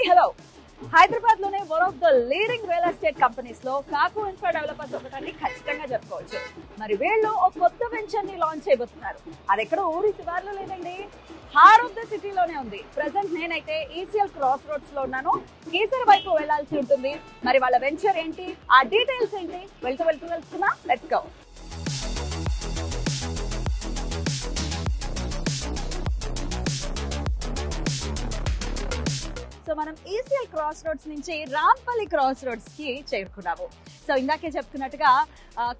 Hello Hyderabad లోనే one of the leading real estate companies లో కాకు ఇన్ఫ్రా డెవలపర్స్ ఒకటాన్ని ఖచ్చితంగా చెప్పుకోవచ్చు. మరి వీళ్ళు ఒక కొత్త వెంచర్ ని లాంచ్ చేయబోతున్నారు. అది ఎక్కడ ఊరి శివార్లో లేదండి, హార్ట్ ఆఫ్ ద సిటీలోనే ఉంది. ప్రెసెంట్ నేనైతే ఈసీఎల్ క్రాస్ రోడ్స్ లో ఉన్నాను. కీసర వైపు వెళ్లాల్సి ఉంటుంది. మరి వాళ్ళ వెంచర్ ఏంటి, ఆ డీటెయిల్స్ ఏంటి, వెళ్తూ తెలుసుకున్నా. Let's go. సో మనం ఈసీఎల్ క్రాస్ రోడ్స్ నుంచి రాంపల్లి క్రాస్ రోడ్స్ కి చేరుకున్నాము. సో ఇందాకే చెప్తున్నట్టుగా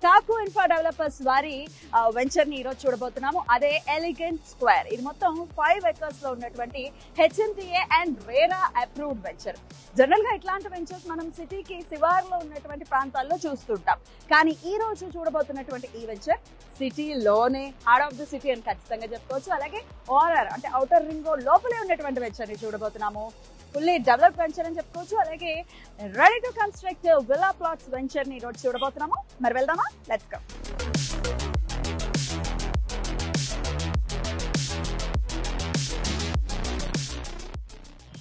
కాకు ఇన్ఫ్రా డెవలపర్స్ వారి వెంచర్ ని ఈరోజు చూడబోతున్నాము. అదే ఎలిగెంట్ స్క్వేర్. ఇది మొత్తం 5 acres లో ఉన్నటువంటి HMDA and RERA approved venture. General గా ఇట్లాంటి వెంచర్స్ మనం సిటీకి శివార్లో ఉన్నటువంటి ప్రాంతాల్లో చూస్తుంటాం. కానీ ఈ రోజు చూడబోతున్నటువంటి ఈ వెంచర్ సిటీలోనే హార్ట్ ఆఫ్ ద సిటీ అని ఖచ్చితంగా చెప్పుకోవచ్చు. అలాగే ఓఆర్ఆర్ అంటే ఔటర్ రింగ్ రోడ్ లోపలే ఉన్నటువంటి వెంచర్ ని చూడబోతున్నాము. ఫుల్లీ డెవలప్ వెంచర్ అని చెప్పుకోవచ్చు. అలాగే ready to construct villa plots venture ని ఈరోజు చూడబోతున్నాము. మరి వెళ్దామా? Let's go.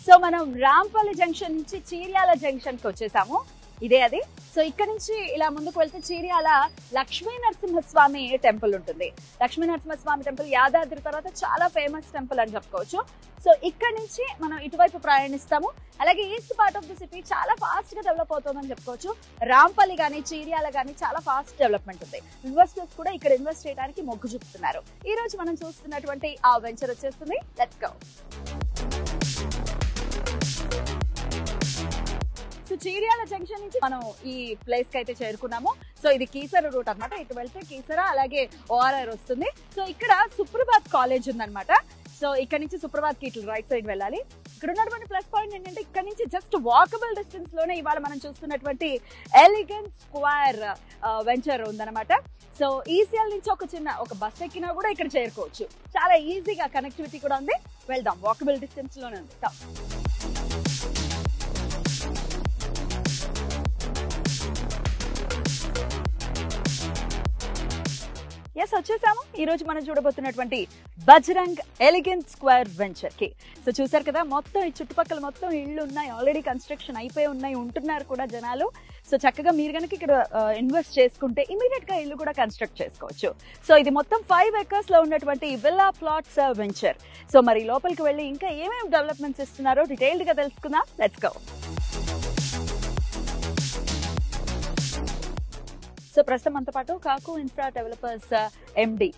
సో మనం రాంపల్లి జంక్షన్ నుంచి చీర్యాల జంక్షన్ కి వచ్చేసాము. ఇదే అది. సో ఇక్కడ నుంచి ఇలా ముందుకు వెళ్తే చీర్యాల లక్ష్మీ నరసింహస్వామి టెంపుల్ ఉంటుంది. లక్ష్మీ నరసింహస్వామి టెంపుల్ యాదాద్రి తర్వాత చాలా ఫేమస్ టెంపుల్ అని చెప్పుకోవచ్చు. సో ఇక్కడ నుంచి మనం ఇటువైపు ప్రయాణిస్తాము. అలాగే east part of the city చాలా ఫాస్ట్ గా డెవలప్ అవుతుందని చెప్పుకోవచ్చు. రాంపల్లి కానీ చీర్యాల కానీ చాలా ఫాస్ట్ డెవలప్మెంట్ ఉంది. ఇన్వెస్టర్స్ కూడా ఇక్కడ ఇన్వెస్ట్ చేయడానికి మొగ్గు చూపుతున్నారు. ఈ రోజు మనం చూస్తున్నటువంటి ఆ వెంచర్ వచ్చేస్తుంది. Let's go. So Cheeryal junction నుంచి మనం ఈ ప్లేస్ కి అయితే చేరుకున్నాము. సో ఇది కీసర రూట్ అనమాట. ఇటు వెళ్తే కీసర అలాగే ఓఆర్ఆర్ వస్తుంది. సో ఇక్కడ సుప్రభాత్ కాలేజ్ ఉందన్నమాట. సో ఇక్కడ నుంచి సుప్రభాత్ కి ఇట్లా రైట్ సైడ్ వెళ్ళాలి. ఇక్కడ ఉన్నటువంటి ప్లస్ పాయింట్ ఏంటంటే ఇక్కడ నుంచి జస్ట్ వాకబుల్ డిస్టెన్స్ లోనే ఇవాళ మనం చూస్తున్నటువంటి ఎలిగెంట్ స్క్వేర్ వెంచర్ ఉందన్నమాట. సో ఈసీఎల్ నుంచి ఒక బస్ ఎక్కినా కూడా ఇక్కడ చేరుకోవచ్చు. చాలా ఈజీగా కనెక్టివిటీ కూడా ఉంది. వెళ్దాం, వాకబుల్ డిస్టెన్స్ లోనే ఉంది. ఎస్, వచ్చేసాము. ఈ రోజు మనం చూడబోతున్నటువంటి బజరంగ్ ఎలిగెంట్ స్క్వేర్ వెంచర్ కి. సో చూసారు కదా, మొత్తం ఈ చుట్టుపక్కల మొత్తం ఇళ్ళు ఉన్నాయి. ఆల్రెడీ కన్స్ట్రక్షన్ అయిపోయి ఉన్నాయి, ఉంటున్నారు కూడా జనాలు. సో చక్కగా మీరు కనుక ఇక్కడ ఇన్వెస్ట్ చేసుకుంటే ఇమీడియట్ గా ఇల్లు కూడా కన్స్ట్రక్ట్ చేసుకోవచ్చు. సో ఇది మొత్తం 5 acres లో ఉన్నటువంటి విల్లా ప్లాట్స్ వెంచర్. సో మరి లోపలికి వెళ్ళి ఇంకా ఏమేమి డెవలప్మెంట్స్ ఇస్తున్నారో డీటెయిల్డ్ గా తెలుసుకుందాం. Let's go. సో ప్రస్తుతం మనతో పాటు కాకు ఇన్ఫ్రా డెవలపర్స్ ఎండి